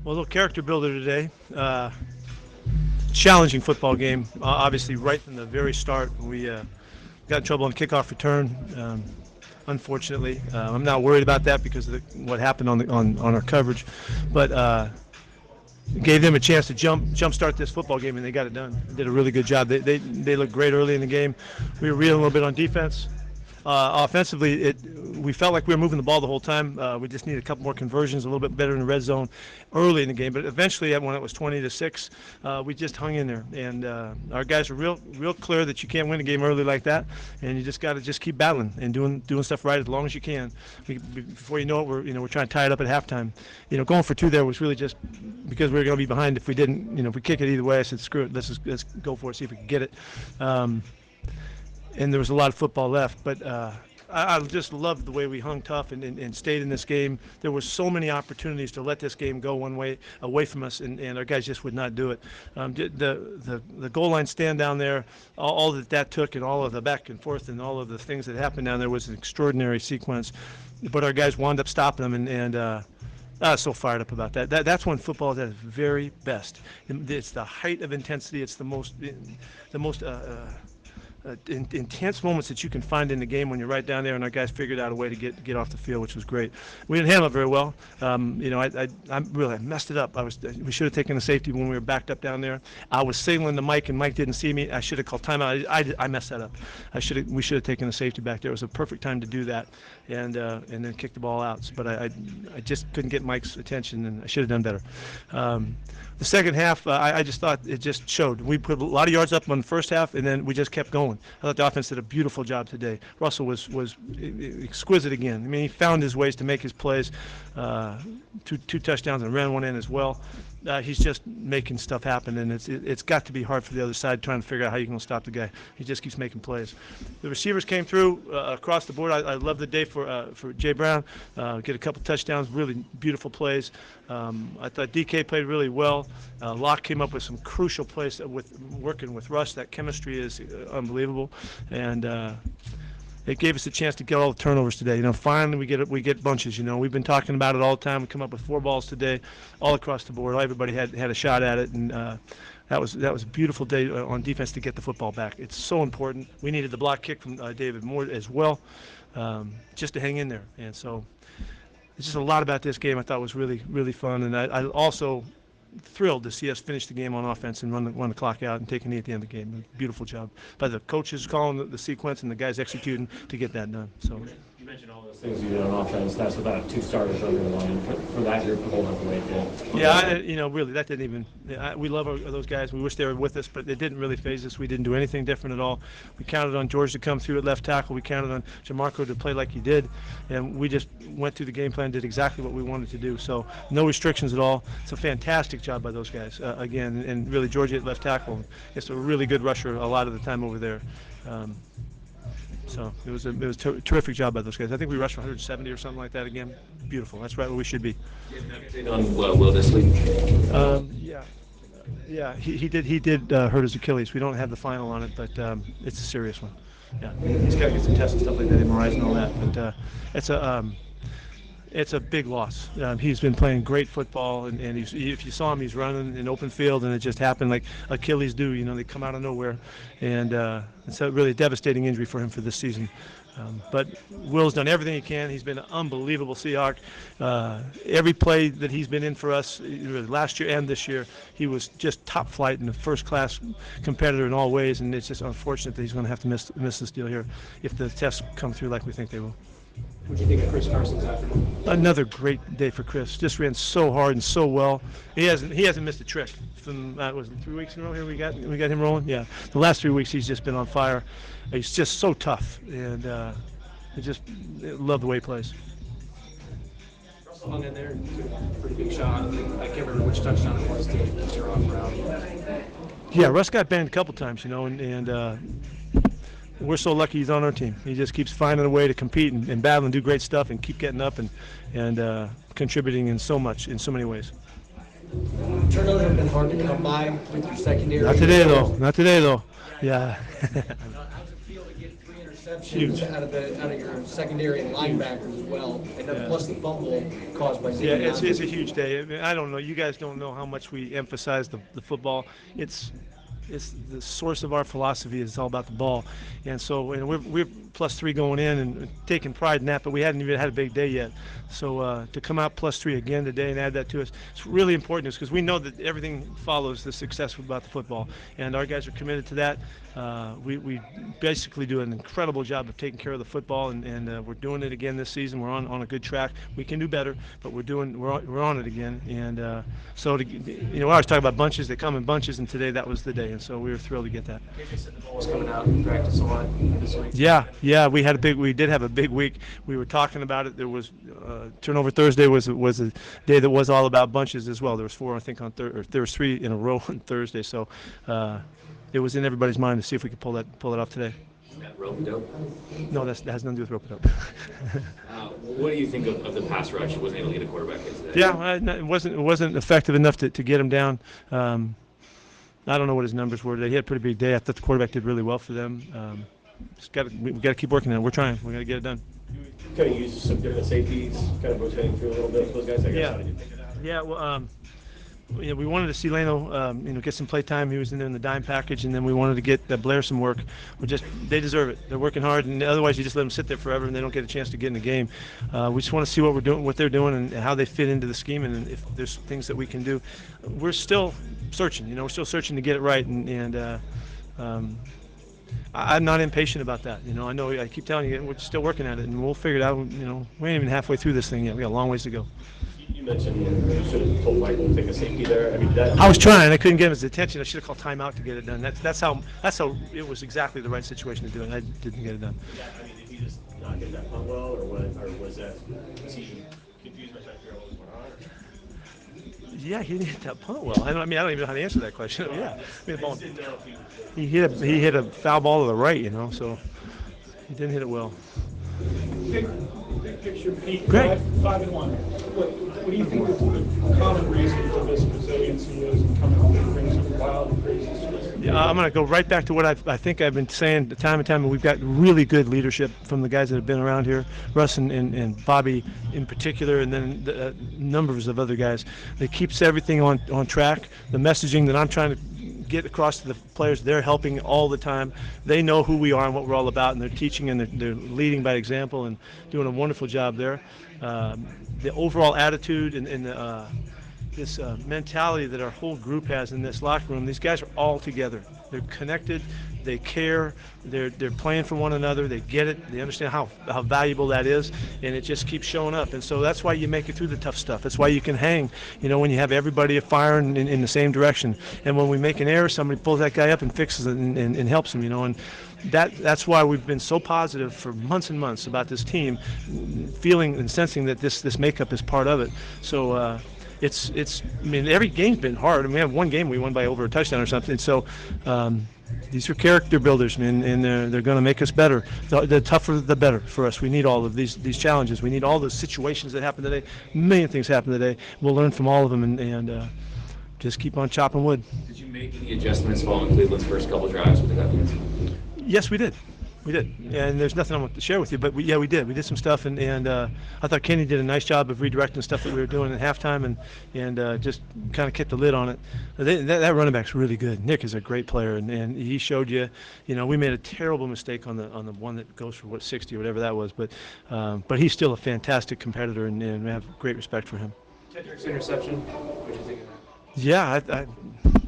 Well, a little character builder today. Challenging football game. Obviously, right from the very start, we got in trouble on kickoff return. Unfortunately, I'm not worried about that because of what happened on our coverage, but gave them a chance to jumpstart this football game, and they got it done. They did a really good job. They looked great early in the game. We were reeling a little bit on defense. Offensively, we felt like we were moving the ball the whole time. We just needed a couple more conversions, a little bit better in the red zone early in the game. But eventually, when it was 20-6, we just hung in there. And our guys were real clear that you can't win a game early like that, and you just got to just keep battling and doing stuff right as long as you can. Before you know it, we're trying to tie it up at halftime. Going for two there was really just because we were going to be behind if we didn't. If we kick it either way, I said screw it, let's go for it, see if we can get it. And there was a lot of football left, but I just loved the way we hung tough and stayed in this game. There were so many opportunities to let this game go one way away from us, and our guys just would not do it. The goal line stand down there, all that took, and all of the back and forth and all of the things that happened down there was an extraordinary sequence. But our guys wound up stopping them, and I was so fired up about that. That's when football is at its very best. It's the height of intensity. It's the most intense moments that you can find in the game when you're right down there, and our guys figured out a way to get off the field, which was great. We didn't handle it very well. I messed it up. We should have taken the safety when we were backed up down there. I was signaling to Mike, and Mike didn't see me. I should have called timeout. I messed that up. We should have taken the safety back there. It was a perfect time to do that, and then kick the ball out. But I just couldn't get Mike's attention, and I should have done better. The second half, I just thought it just showed. We put a lot of yards up on the first half, and then we just kept going. I thought the offense did a beautiful job today. Russell was exquisite again. I mean, he found his ways to make his plays. Two touchdowns and ran one in as well. He's just making stuff happen, and it's got to be hard for the other side trying to figure out how you can stop the guy. He just keeps making plays. The receivers came through across the board. I love the day for Jay Brown. Get a couple touchdowns, really beautiful plays. I thought DK played really well. Locke came up with some crucial plays with working with Russ. That chemistry is unbelievable, and it gave us a chance to get all the turnovers today. Finally we get bunches. We've been talking about it all the time. We come up with 4 balls today, all across the board. Everybody had a shot at it, and that was a beautiful day on defense to get the football back. It's so important. We needed the block kick from David Moore as well, just to hang in there. And so it's just a lot about this game I thought was really, really fun, and I also thrilled to see us finish the game on offense and run the clock out and take a knee at the end of the game. Beautiful job by the coaches calling the sequence and the guys executing to get that done. So you mentioned all those things you did on offense. That's without 2 starters under the line. For that group to hold up the way it did. Yeah, really, that didn't even. We love those guys. We wish they were with us, but it didn't really phase us. We didn't do anything different at all. We counted on George to come through at left tackle. We counted on Jamarco to play like he did, and we just went through the game plan, did exactly what we wanted to do. So no restrictions at all. It's a fantastic job by those guys again, and really George at left tackle. It's a really good rusher a lot of the time over there. So it was a terrific job by those guys. I think we rushed for 170 or something like that again. Beautiful. That's right where we should be. On Will this week? Yeah. He did hurt his Achilles. We don't have the final on it, but it's a serious one. Yeah, he's got to get some tests and stuff like that, MRIs and all that. But it's a big loss. He's been playing great football, and if you saw him, he's running in open field, and it just happened like Achilles do. They come out of nowhere, and it's a really devastating injury for him for this season. But Will's done everything he can. He's been an unbelievable Seahawk. Every play that he's been in for us, really last year and this year, he was just top flight and a first-class competitor in all ways, and it's just unfortunate that he's going to have to miss this deal here if the tests come through like we think they will. What do you think of Chris Carson's afternoon? Another great day for Chris. Just ran so hard and so well. He hasn't missed a trick. From was it 3 weeks in a row here we got him rolling? Yeah. The last 3 weeks he's just been on fire. He's just so tough, and I just love the way he plays. Russell hung in there and took a pretty big shot. I can't remember which touchdown it was to your off route. Yeah, Russ got banged a couple times, and we're so lucky he's on our team. He just keeps finding a way to compete and battle and do great stuff and keep getting up and contributing in so many ways. Turnovers have been hard to come by with your secondary. Not today though. Yeah. How's it feel to get 3 interceptions interceptions out of your secondary and linebackers as well, and then Yeah. plus the fumble caused by Yeah, Xavier. it's a huge day. I mean, I don't know. You guys don't know how much we emphasize the football. It's the source of our philosophy is all about the ball, and so and we're +3 going in and taking pride in that. But we hadn't even had a big day yet, so to come out +3 again today and add that to us, it's really important because we know that everything follows the success about the football, and our guys are committed to that. We basically do an incredible job of taking care of the football, and we're doing it again this season. We're on a good track. We can do better, but we're on it again. And so we always talk about bunches. They come in bunches, and today that was the day, and so we were thrilled to get that. They said the ball was coming out in practice a lot this week. Yeah, we did have a big week. We were talking about it. There was Turnover Thursday was a day that was all about bunches as well. There was 4, I think, on there was 3 in a row on Thursday. So it was in everybody's mind to see if we could pull it off today. Rope dope. No, that has nothing to do with rope it up. What do you think of the pass rush? He wasn't able to get a quarterback hit today. Yeah, it wasn't effective enough to get him down. I don't know what his numbers were today. He had a pretty big day. I thought the quarterback did really well for them. We've got to keep working on it. We're trying. We're going to get it done. Kind of use some different safeties, kind of rotating through a little bit. Those guys, I guess, Yeah. how did you think of that? Yeah, well, we wanted to see Leno, get some play time. He was in there in the dime package, and then we wanted to get Blair some work. They deserve it. They're working hard, and otherwise you just let them sit there forever, and they don't get a chance to get in the game. We just want to see what they're doing, and how they fit into the scheme, and if there's things that we can do. We're still searching. We're still searching to get it right, and I'm not impatient about that. I know I keep telling you we're still working at it, and we'll figure it out. We ain't even halfway through this thing yet. We got a long ways to go. You mentioned you should have told Michael to take a safety there. I mean, I was trying. I couldn't get his attention. I should have called timeout to get it done. That's how it was exactly the right situation to do it. I didn't get it done. Yeah, I mean, did he just not get that punt well, or what? Or was he confused by trying to figure out what was going on? Yeah, he didn't hit that punt well. I don't even know how to answer that question. Yeah, I mean, the ball, Didn't know if he he hit a foul ball to the right, so he didn't hit it well. Big picture, Pete. Great. 5-1. What do you think the common reason for this resiliency is in coming up with things that are wild and crazy? Yeah, I'm going to go right back to what I think I've been saying time and time. And we've got really good leadership from the guys that have been around here, Russ and Bobby in particular, and then the numbers of other guys. It keeps everything on track. The messaging that I'm trying to get across to the players, they're helping all the time. They know who we are and what we're all about, and they're teaching and they're leading by example and doing a wonderful job there. The overall attitude and this mentality that our whole group has in this locker room, these guys are all together. They're connected, they care, they're playing for one another, they get it, they understand how valuable that is, and it just keeps showing up. And so that's why you make it through the tough stuff. That's why you can hang, when you have everybody firing in the same direction. And when we make an error, somebody pulls that guy up and fixes it and helps him, and that's why we've been so positive for months and months about this team, feeling and sensing that this makeup is part of it. So every game's been hard. I mean, we have one game we won by over a touchdown or something. So these are character builders, man, and they're going to make us better. The tougher, the better for us. We need all of these challenges. We need all the situations that happen today. A million things happen today. We'll learn from all of them and just keep on chopping wood. Did you make any adjustments following Cleveland's first couple drives with the Guardians? Yes, we did. We did, and there's nothing I want to share with you, but we did. We did some stuff, and I thought Kenny did a nice job of redirecting stuff that we were doing at halftime, and just kind of kept the lid on it. That running back's really good. Nick is a great player, and he showed you. We made a terrible mistake on the one that goes for 60 or whatever that was, but he's still a fantastic competitor, and we have great respect for him. Tedrick's interception. What do you think of that? Yeah,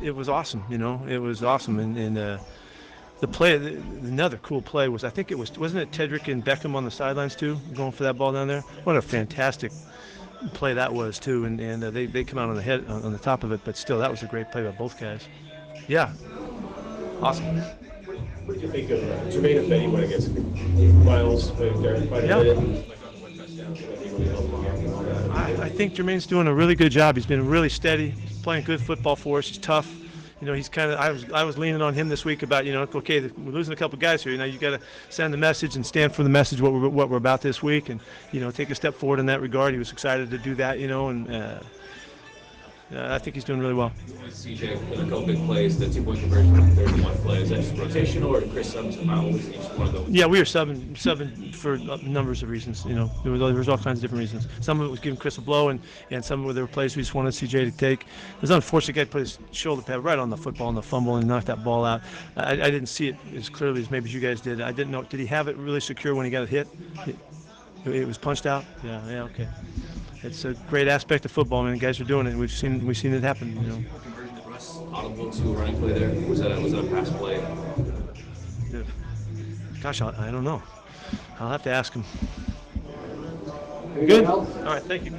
it was awesome. It was awesome, and the play, another cool play was, I think wasn't it Tedrick and Beckham on the sidelines too, going for that ball down there? What a fantastic play that was too, and they come out on the head, on the top of it, but still, that was a great play by both guys. Yeah, awesome. What did you think of Jermaine Ifedi when it gets Miles there quite a bit? And one touchdown, so I think really helped him and all that. I think Jermaine's doing a really good job. He's been really steady. He's playing good football for us. He's tough. He's kind of. I was leaning on him this week about okay, we're losing a couple guys here. You got to send the message and stand for the message what we're about this week, and take a step forward in that regard. He was excited to do that, and I think he's doing really well. CJ in a couple big plays, the 2-point conversion on 31 plays. Is that just rotation or Chris Suggs always each one of those? Yeah, we were subbing for numbers of reasons. There was all kinds of different reasons. Some of it was giving Chris a blow, and some of there were plays we just wanted CJ to take. It was unfortunate. Guy put his shoulder pad right on the football and the fumble and knocked that ball out. I didn't see it as clearly as maybe you guys did. I didn't know. Did he have it really secure when he got it hit? It was punched out. Yeah, okay. It's a great aspect of football, man. Guys are doing it. We've seen it happen. Conversion that Russ audible to a running play there. Was that a pass play? Gosh, I don't know. I'll have to ask him. Good? All right, thank you.